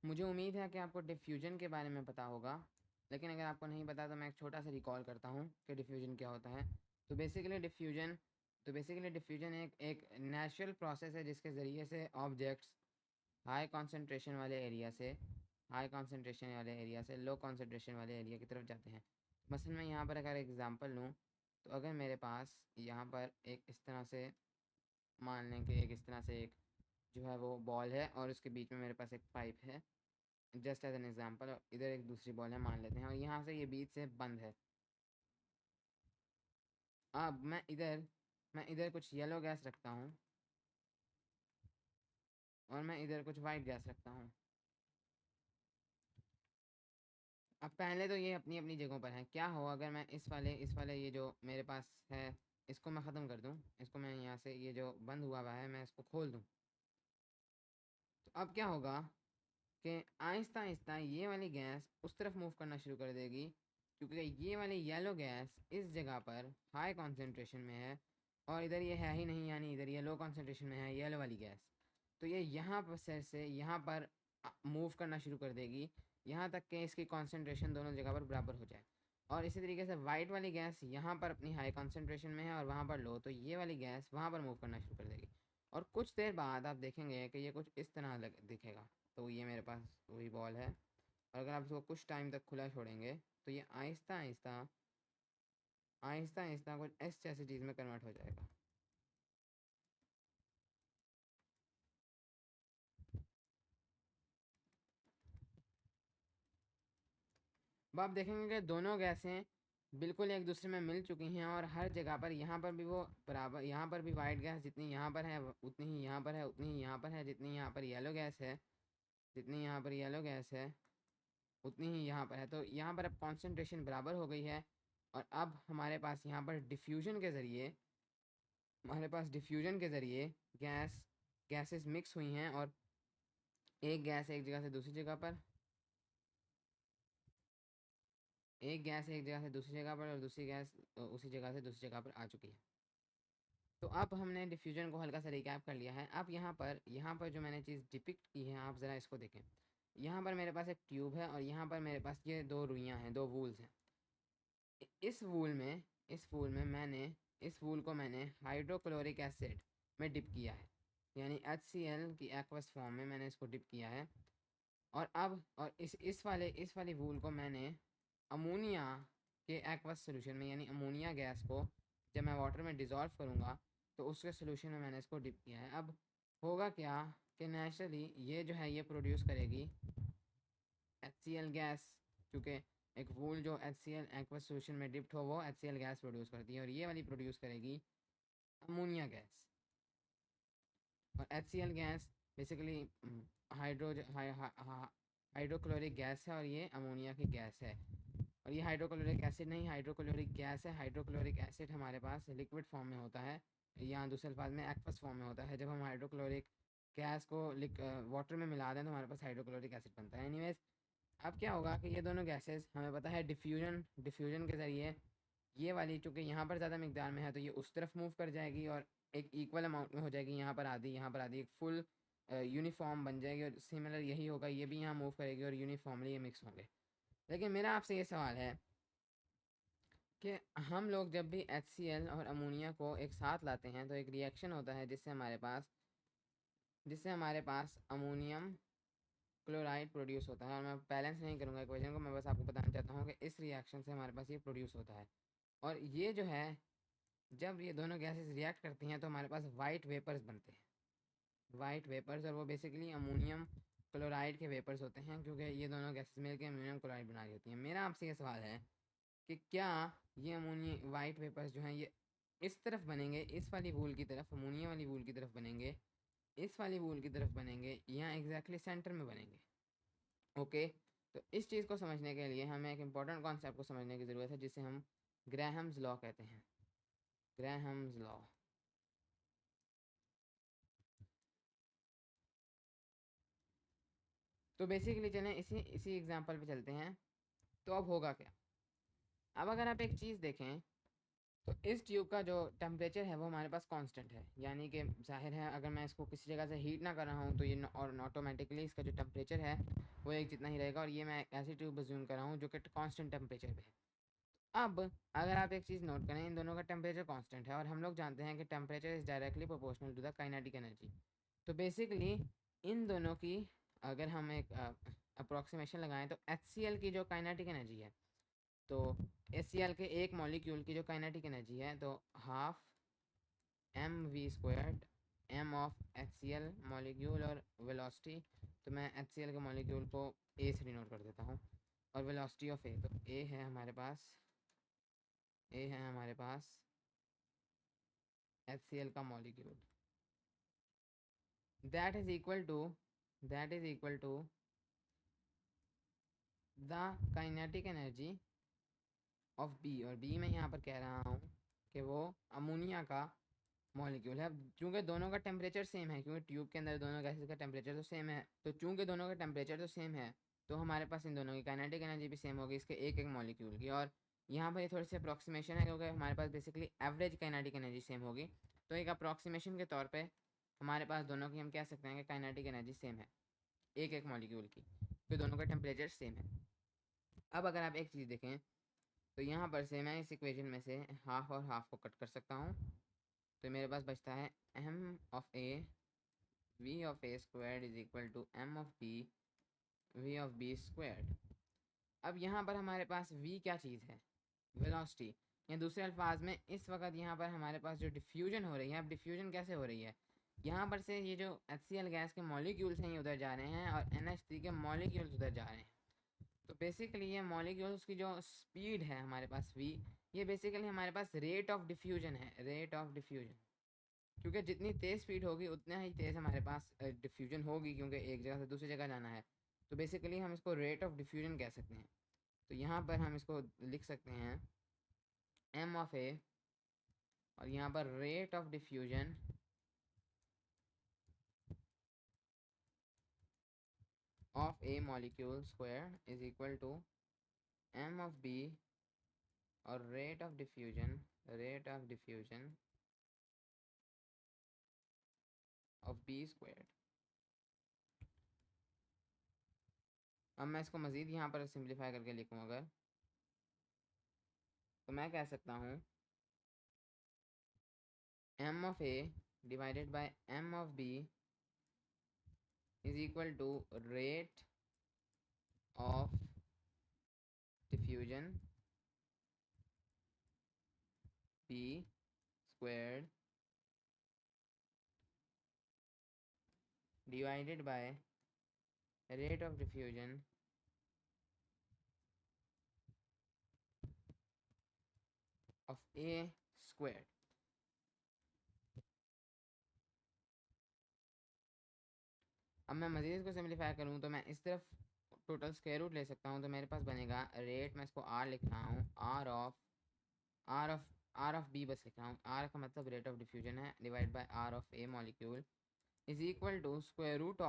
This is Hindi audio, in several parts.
मुझे उम्मीद है कि आपको डिफ्यूजन के बारे में पता होगा, लेकिन अगर आपको नहीं पता तो मैं एक छोटा सा रिकॉल करता हूँ कि डिफ्यूजन क्या होता है। तो बेसिकली डिफ्यूजन एक नेचुरल प्रोसेस है जिसके ज़रिए से ऑब्जेक्ट्स हाई कॉन्सेंट्रेशन वाले एरिया से लो कॉन्सेंट्रेशन वाले एरिया की तरफ जाते हैं। मसलन मैं यहाँ पर अगर एग्जांपल लूँ, तो अगर मेरे पास यहाँ पर एक इस तरह से, मान लें कि एक इस तरह से एक जो है वो बॉल है और उसके बीच में मेरे पास एक पाइप है, जस्ट एज एन एग्जांपल, और इधर एक दूसरी बॉल है मान लेते हैं, और यहाँ से ये बीच से बंद है। अब मैं इधर कुछ येलो गैस रखता हूँ और मैं इधर कुछ वाइट गैस रखता हूँ। अब पहले तो ये अपनी अपनी जगहों पर है। क्या हो अगर मैं इस वाले ये जो मेरे पास है इसको मैं ख़त्म कर दूँ, इसको मैं यहाँ से, ये जो बंद हुआ हुआ है मैं इसको खोल दूँ, तो अब क्या होगा कि आहिस्ता आहिस्ता ये वाली गैस उस तरफ मूव करना शुरू कर देगी, क्योंकि ये वाली येलो गैस इस जगह पर हाई कॉन्सेंट्रेशन में है और इधर ये है ही नहीं, यानी इधर ये लो कॉन्सेंट्रेशन में है येलो वाली गैस। तो ये यहाँ पर से यहाँ पर मूव करना शुरू कर देगी, यहाँ तक कि इसकी कॉन्सेंट्रेशन दोनों जगह पर बराबर हो जाए। और इसी तरीके से वाइट वाली गैस यहाँ पर अपनी हाई कॉन्सेंट्रेशन में है और वहाँ पर लो, तो ये वाली गैस वहाँ पर मूव करना शुरू कर देगी। और कुछ देर बाद आप देखेंगे कि ये कुछ इस तरह दिखेगा। तो ये मेरे पास वही बॉल है, और अगर आप इसको कुछ टाइम तक खुला छोड़ेंगे तो ये आहिस्ता आहिस्ता आहिस्ता आहिस्ता कुछ इस जैसी चीज़ में कन्वर्ट हो जाएगा। अब आप देखेंगे कि दोनों गैसें बिल्कुल एक दूसरे में मिल चुकी हैं, और हर जगह पर यहाँ पर भी वो बराबर, यहाँ पर भी वाइट गैस जितनी यहाँ पर है उतनी ही यहाँ पर है, उतनी ही यहाँ पर है, जितनी यहाँ पर येलो गैस है, जितनी यहाँ पर येलो गैस है उतनी ही यहाँ पर है। तो यहाँ पर अब कॉन्सेंट्रेशन बराबर हो गई है, और अब हमारे पास डिफ्यूजन के ज़रिए गैसेस मिक्स हुई हैं, और एक गैस एक जगह से दूसरी जगह पर, एक गैस एक जगह से दूसरी जगह पर, और दूसरी गैस उसी जगह से दूसरी जगह पर आ चुकी है। तो अब हमने डिफ्यूजन को हल्का सा रिकैप कर लिया है। अब यहाँ पर जो मैंने चीज़ डिपिक्ट की है, आप ज़रा इसको देखें। यहाँ पर मेरे पास एक ट्यूब है और यहाँ पर मेरे पास ये दो रुइयाँ हैं, दो वूल्स हैं। इस वूल में इस वूल को मैंने हाइड्रोक्लोरिक एसिड में डिप किया है, यानी HCl की एक्वस फॉर्म में मैंने इसको डिप किया है। और इस वाली वूल को मैंने अमोनिया के एक्वस सोल्यूशन में, यानी अमोनिया गैस को जब मैं वाटर में डिज़ोल्व करूँगा तो उसके सोल्यूशन में मैंने इसको डिप किया है। अब होगा क्या कि नेचुरली ये जो है ये प्रोड्यूस करेगी HCl गैस, क्योंकि एक वूल जो HCl एक्वस सोल्यूशन में डिप्ट हो वो HCl गैस प्रोड्यूस करती है, और ये वाली प्रोड्यूस करेगी अमोनिया गैस। और HCl gas basically hydrochloric gas है, और ये अमोनिया की गैस है। और ये हाइड्रोक्लोरिक एसिड नहीं, हाइड्रोक्लोरिक गैस है। हाइड्रोक्लोरिक एसिड हमारे पास लिक्विड फॉर्म में होता है, या दूसरे अल्फाज में एक्वस फॉर्म में होता है। जब हम हाइड्रोक्लोरिक गैस को वाटर में मिला दें तो हमारे पास हाइड्रोक्लोरिक एसिड बनता है। एनीवेज, अब क्या होगा कि ये दोनों गैसेस, हमें पता है डिफ्यूजन के ज़रिए ये वाली चूँकि यहाँ पर ज़्यादा मिकदार में है तो ये उस तरफ मूव कर जाएगी, और एक इक्वल अमाउंट में हो जाएगी, यहाँ पर आधी यहाँ पर आधी, एक फुल यूनिफॉर्म बन जाएगी। और सिमिलर यही होगा, ये भी यहाँ मूव करेगी और यूनिफॉर्मली ये मिक्स होंगे। लेकिन मेरा आपसे ये सवाल है कि हम लोग जब भी HCl और अमोनिया को एक साथ लाते हैं तो एक रिएक्शन होता है जिससे हमारे पास अमोनियम क्लोराइड प्रोड्यूस होता है। और मैं बैलेंस नहीं करूँगा इक्वेशन को, मैं बस आपको बताना चाहता हूँ कि इस रिएक्शन से हमारे पास ये प्रोड्यूस होता है। और ये जो है, जब ये दोनों गैसेस रिएक्ट करती हैं तो हमारे पास वाइट वेपर्स बनते हैं, वाइट वेपर्स, और वो बेसिकली अमोनियम क्लोराइड के वेपर्स होते हैं, क्योंकि ये दोनों गैसेस मिलकर अमोनियम क्लोराइड बना रही होती हैं। मेरा आपसे ये सवाल है कि क्या ये अमोनिया वाइट वेपर्स जो हैं ये इस तरफ बनेंगे, इस वाली वूल की तरफ, अमोनिया वाली वूल की तरफ बनेंगे, इस वाली वूल की तरफ बनेंगे, या एग्जैक्टली सेंटर में बनेंगे? ओके, तो इस चीज़ को समझने के लिए हमें एक इम्पॉर्टेंट कॉन्सेप्ट को समझने की ज़रूरत है, जिसे हम ग्राहम्स लॉ कहते हैं। Graham's law. तो बेसिकली चलें इसी इसी एग्जांपल पे चलते हैं। तो अब होगा क्या? अब अगर आप एक चीज़ देखें तो इस ट्यूब का जो टेम्परेचर है वो हमारे पास कांस्टेंट है, यानी कि जाहिर है अगर मैं इसको किसी जगह से हीट ना कर रहा हूँ तो ये और ऑटोमेटिकली इसका जो टेम्परेचर है वो एक जितना ही रहेगा, और ये मैं ऐसी ट्यूब अज्यूम कर रहा हूँ जो कि कांस्टेंट टेम्परेचर पे है। अब अगर आप एक चीज़ नोट करें, इन दोनों का टेम्परेचर कांस्टेंट है और हम लोग जानते हैं कि temperature is directly proportional to the kinetic energy. तो बेसिकली इन दोनों की अगर हम एक अप्रॉक्सीमेशन लगाएं तो HCl की जो काइनेटिक एनर्जी है, तो HCl के एक मॉलिक्यूल की जो काइनेटिक एनर्जी है तो half mv² m of HCl molecule और वेलोसिटी, तो मैं HCl के मॉलिक्यूल को a से डिनोट कर देता हूँ, और वेलोसिटी ऑफ a, तो a है हमारे पास HCl का molecule, that is equal to the kinetic energy of B, और B मैं यहाँ पर कह रहा हूँ कि वो अमोनिया का मॉलिक्यूल है। चूँकि दोनों का टेम्परेचर सेम है, क्योंकि ट्यूब के अंदर दोनों गैसेस का टेम्परेचर तो सेम है, तो चूँकि दोनों का टेम्परेचर तो सेम है तो हमारे पास इन दोनों की काइनेटिक एनर्जी भी सेम होगी इसके एक एक मॉलिक्यूल की। और यहाँ पर ये थोड़ी सी अप्रॉक्सीमेशन है क्योंकि हमारे पास basically average kinetic energy same होगी, तो एक अप्रॉक्सीमेशन के तौर पर हमारे पास दोनों की हम कह सकते हैं कि काइनेटिक एनर्जी सेम है एक एक मॉलिक्यूल की, तो दोनों का टेम्परेचर सेम है। अब अगर आप एक चीज़ देखें तो यहाँ पर से मैं इस इक्वेशन में से हाफ और हाफ को कट कर सकता हूँ, तो मेरे पास बचता है m of a v of a squared is equal to m of b v of b squared. अब यहाँ पर हमारे पास v क्या चीज़ है? वेलोसिटी, या दूसरे अल्फाज में इस वक्त यहाँ पर हमारे पास जो डिफ्यूजन हो रही है, अब डिफ्यूजन कैसे हो रही है, यहाँ पर से ये जो HCl गैस के मॉलिक्यूल्स हैं ये उधर जा रहे हैं और NH3 के मॉलिक्यूल्स उधर जा रहे हैं। तो बेसिकली ये मॉलिक्यूल्स की जो स्पीड है हमारे पास v, ये बेसिकली हमारे पास रेट ऑफ डिफ्यूजन है, रेट ऑफ डिफ्यूजन, क्योंकि जितनी तेज़ स्पीड होगी उतना ही तेज़ हमारे पास डिफ्यूजन होगी, क्योंकि एक जगह से दूसरी जगह जाना है। तो बेसिकली हम इसको रेट ऑफ डिफ्यूजन कह सकते हैं। तो यहाँ पर हम इसको लिख सकते हैं m ऑफ a, और यहाँ पर rate of diffusion of a molecule square is equal to m of b, और rate of diffusion of b square. अब मैं इसको मज़ीद यहाँ पर सिंप्लीफाई करके लिखूँ अगर, तो मैं कह सकता हूँ m of a divided by m of b is equal to rate of diffusion b squared divided by rate of diffusion of a squared. अब मैं मज़ीद इसको सिंप्लीफाई करूँ तो मैं इस तरफ टोटल स्क्वायर रूट ले सकता हूँ, तो मेरे पास बनेगा रेट, मैं इसको r लिख रहा हूँ, आर ऑफ बी बस लिख रहा हूँ, r का मतलब रेट ऑफ डिफ्यूजन है, divide by r of a molecule is equal to square root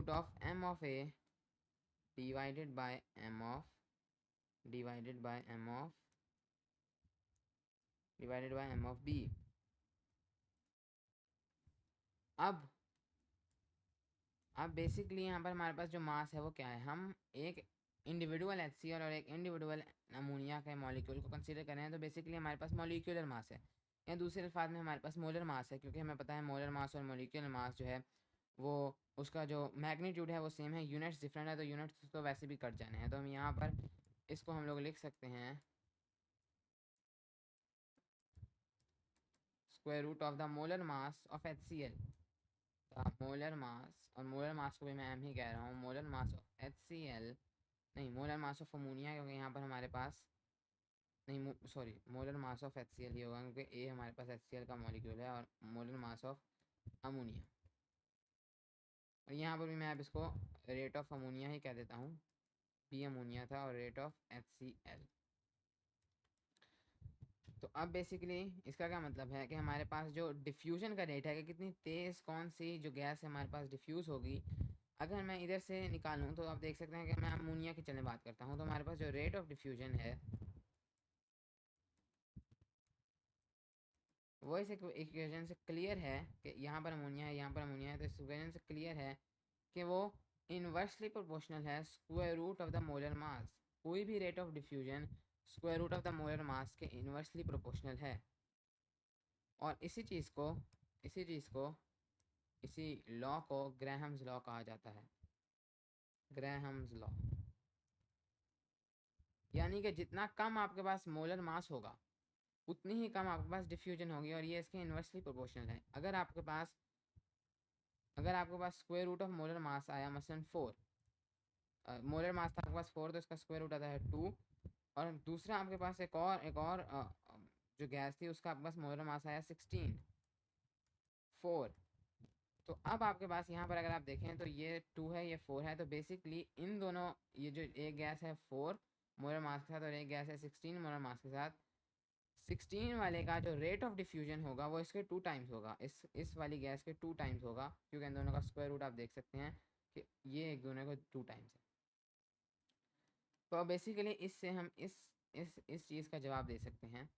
of m of a divided by m of b। अब बेसिकली यहाँ पर हमारे पास जो मास है वो क्या है, हम एक इंडिविजुअल HCl और एक इंडिविजुअल अमोनिया के मॉलिक्यूल को कंसीडर कर रहे हैं, तो बेसिकली हमारे पास मॉलिक्यूलर मास है, या दूसरे अल्फाज में हमारे पास मोलर मास है, क्योंकि हमें पता है मोलर मास और मॉलिक्यूलर मास जो है वो उसका जो मैग्नीट्यूड है वो सेम है, यूनिट्स डिफरेंट है, तो यूनिट्स तो वैसे भी कट जाने हैं। तो हम यहाँ पर इसको हम लोग लिख सकते हैं square root of the molar mass of HCl, molar mass, और मोलर मास को भी मैं एम ही कह रहा हूँ, मोलर मास ऑफ HCl नहीं, मोलर मास ऑफ अमोनिया, क्योंकि यहाँ पर हमारे पास नहीं, sorry, molar mass of HCl ही होगा क्योंकि ए हमारे पास HCl का मॉलिक्यूल है, और मोलर मास ऑफ अमोनिया, और यहाँ पर भी मैं अब इसको रेट ऑफ अमोनिया ही कह देता हूँ, बी अमोनिया था और रेट ऑफ HCl। तो अब बेसिकली इसका क्या मतलब है कि हमारे पास जो डिफ्यूजन का रेट है कि कितनी तेज़ कौन सी जो गैस हमारे पास डिफ्यूज़ होगी, अगर मैं इधर से निकालूँ तो आप देख सकते हैं कि मैं अमोनिया की चलने बात करता हूँ, तो हमारे पास जो रेट ऑफ डिफ्यूजन है वो इस इक्वेशन से क्लियर है कि यहाँ पर अमोनिया है, यहाँ पर अमोनिया है, तो इस इक्वेशन से क्लियर है कि वो इन्वर्सली प्रोपोर्शनल है square root of the molar mass. कोई भी rate of diffusion square root of the molar mass के इन्वर्सली प्रोपोर्शनल है। और इसी चीज़ को इसी लॉ को ग्राहम्स लॉ कहा जाता है। ग्राहम्स लॉ यानी कि जितना कम आपके पास मोलर मास होगा उतनी ही कम आपके पास डिफ्यूजन होगी, और ये इसके इन्वर्सली प्रोपोर्शनल है। अगर आपके पास square root of molar mass आया मसलन 4, मोलर मास था आपके पास 4, तो इसका स्क्वायर रूट आता है 2। और दूसरा आपके पास एक और जो गैस थी उसका आपके पास मोलर मास आया 16, 4। तो अब आपके पास यहाँ पर अगर आप देखें तो ये 2 है, ये 4 है, तो बेसिकली इन दोनों, ये जो एक गैस है 4 मोलर मास के साथ और एक गैस है 16 मोलर मास के साथ, 16 वाले का जो रेट ऑफ डिफ्यूजन होगा वो इसके 2 टाइम्स होगा, इस वाली गैस के 2 टाइम्स होगा, क्योंकि इन दोनों का स्क्वायर रूट आप देख सकते हैं कि ये एक दोनों को 2 टाइम्स है। तो बेसिकली इससे हम इस चीज़ का जवाब दे सकते हैं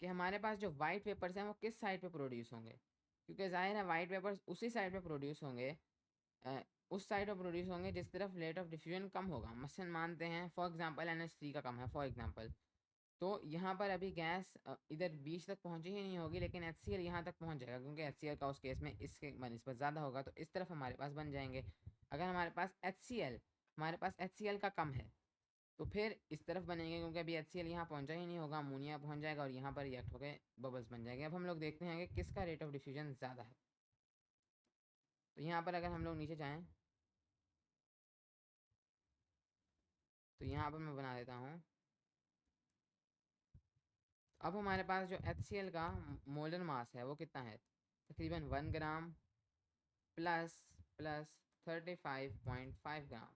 कि हमारे पास जो वाइट पेपर्स हैं वो किस साइड पे प्रोड्यूस होंगे, क्योंकि जाहिर है वाइट पेपर्स उसी साइड पे प्रोड्यूस होंगे, उस साइड पर प्रोड्यूस होंगे जिस तरफ रेट ऑफ डिफ्यूजन कम होगा। मसलन मानते हैं फॉर एग्जांपल NH3 का कम है फॉर एग्जांपल, तो यहाँ पर अभी गैस इधर बीच तक पहुँची ही नहीं होगी, लेकिन HCl यहाँ तक पहुँच जाएगा, क्योंकि HCl का उस केस में इसके बनिस्बत ज़्यादा होगा, तो इस तरफ हमारे पास बन जाएंगे। अगर हमारे पास HCl का कम है तो फिर इस तरफ बनेंगे, क्योंकि अभी HCl यहाँ पहुँचा ही नहीं होगा, अमोनिया पहुँच जाएगा और यहाँ पर रिएक्ट होकर बबल्स बन जाएंगे। अब हम लोग देखते हैं कि किसका रेट ऑफ डिफ्यूजन ज़्यादा है। तो यहाँ पर अगर हम लोग नीचे जाएँ तो यहाँ पर मैं बना देता हूँ। अब हमारे पास जो HCl का मोलर मास है वो कितना है, तकरीबन 1 ग्राम प्लस 35.5 ग्राम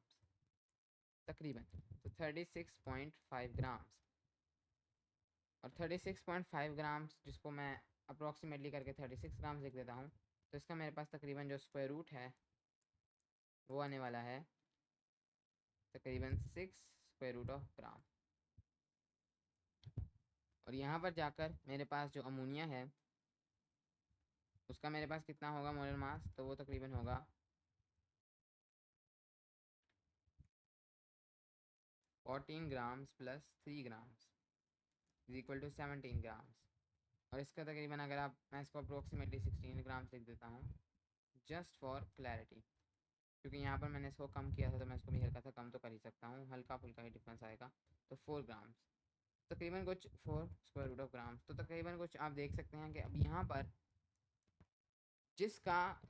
तकरीबन, तो 36.5 ग्राम्स। और 36.5 ग्राम्स जिसको मैं अप्रॉक्सीमेटली करके 36 ग्राम्स लिख देता हूँ, तो इसका मेरे पास तकरीबन जो स्क्वायर रूट है वो आने वाला है तकरीबन 6 स्क्वायर रूट ऑफ ग्राम। और यहाँ पर जाकर मेरे पास जो अमोनिया है उसका मेरे पास कितना होगा मोलर मास, तो वो तकरीबन होगा 14 grams plus 3 grams is equal to 17 grams. और इसका तकरीबन अगर आप, मैं इसको अप्रोक्सीमेटली 16 ग्राम्स लिख देता हूँ जस्ट फॉर क्लैरिटी, क्योंकि यहाँ पर मैंने इसको कम किया था तो मैं इसको भी हल्का सा कम तो कर ही सकता हूँ, हल्का फुल्का ही डिफरेंस आएगा। तो 4 ग्राम्स तकरीबन कुछ 4 स्क्वायर रूट ऑफ ग्राम्स, तो तकरीबन कुछ आप देख सकते हैं कि अब यहाँ पर जिसका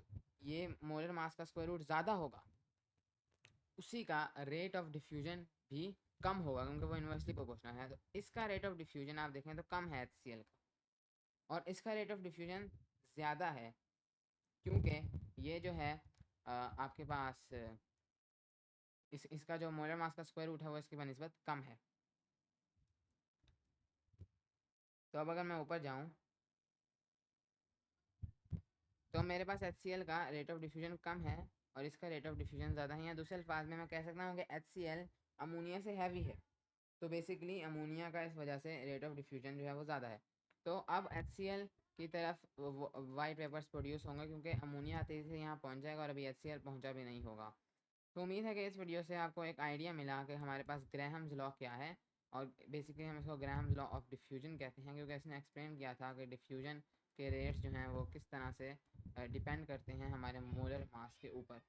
ये मोलर मास का स्क्वायर रूट ज़्यादा होगा उसी का रेट ऑफ डिफ्यूजन भी कम होगा, क्योंकि वो इन्वर्सली प्रोपोर्शनल है। तो इसका रेट ऑफ डिफ्यूजन आप देखें तो कम है HCl का, और इसका रेट ऑफ डिफ्यूजन ज़्यादा है क्योंकि ये जो है आपके पास इसका जो मोलर मास का स्क्वायर रूट है वो इसकी बनिस्बत कम है। तो अब अगर मैं ऊपर जाऊं तो मेरे पास HCl का रेट ऑफ डिफ्यूजन कम है और इसका रेट ऑफ डिफ्यूजन ज़्यादा है, या दूसरे अल्फाज में मैं कह सकता हूँ कि HCl अमोनिया से हैवी है, तो बेसिकली अमोनिया का इस वजह से रेट ऑफ डिफ्यूजन जो है वो ज़्यादा है। तो अब HCl की तरफ वाइट पेपर्स प्रोड्यूस होंगे, क्योंकि अमोनिया तेज़ी से यहाँ पहुँच जाएगा और अभी HCl पहुँचा भी नहीं होगा। तो उम्मीद है कि इस वीडियो से आपको एक आइडिया मिला कि हमारे पास ग्राहम्स लॉ क्या है, और बेसिकली हम इसको ग्राहम्स लॉ ऑफ डिफ्यूजन कहते हैं, क्योंकि इसने एक्सप्लेन किया था कि डिफ्यूजन के रेट्स जो हैं वो किस तरह से डिपेंड करते हैं हमारे मोलर मास के ऊपर।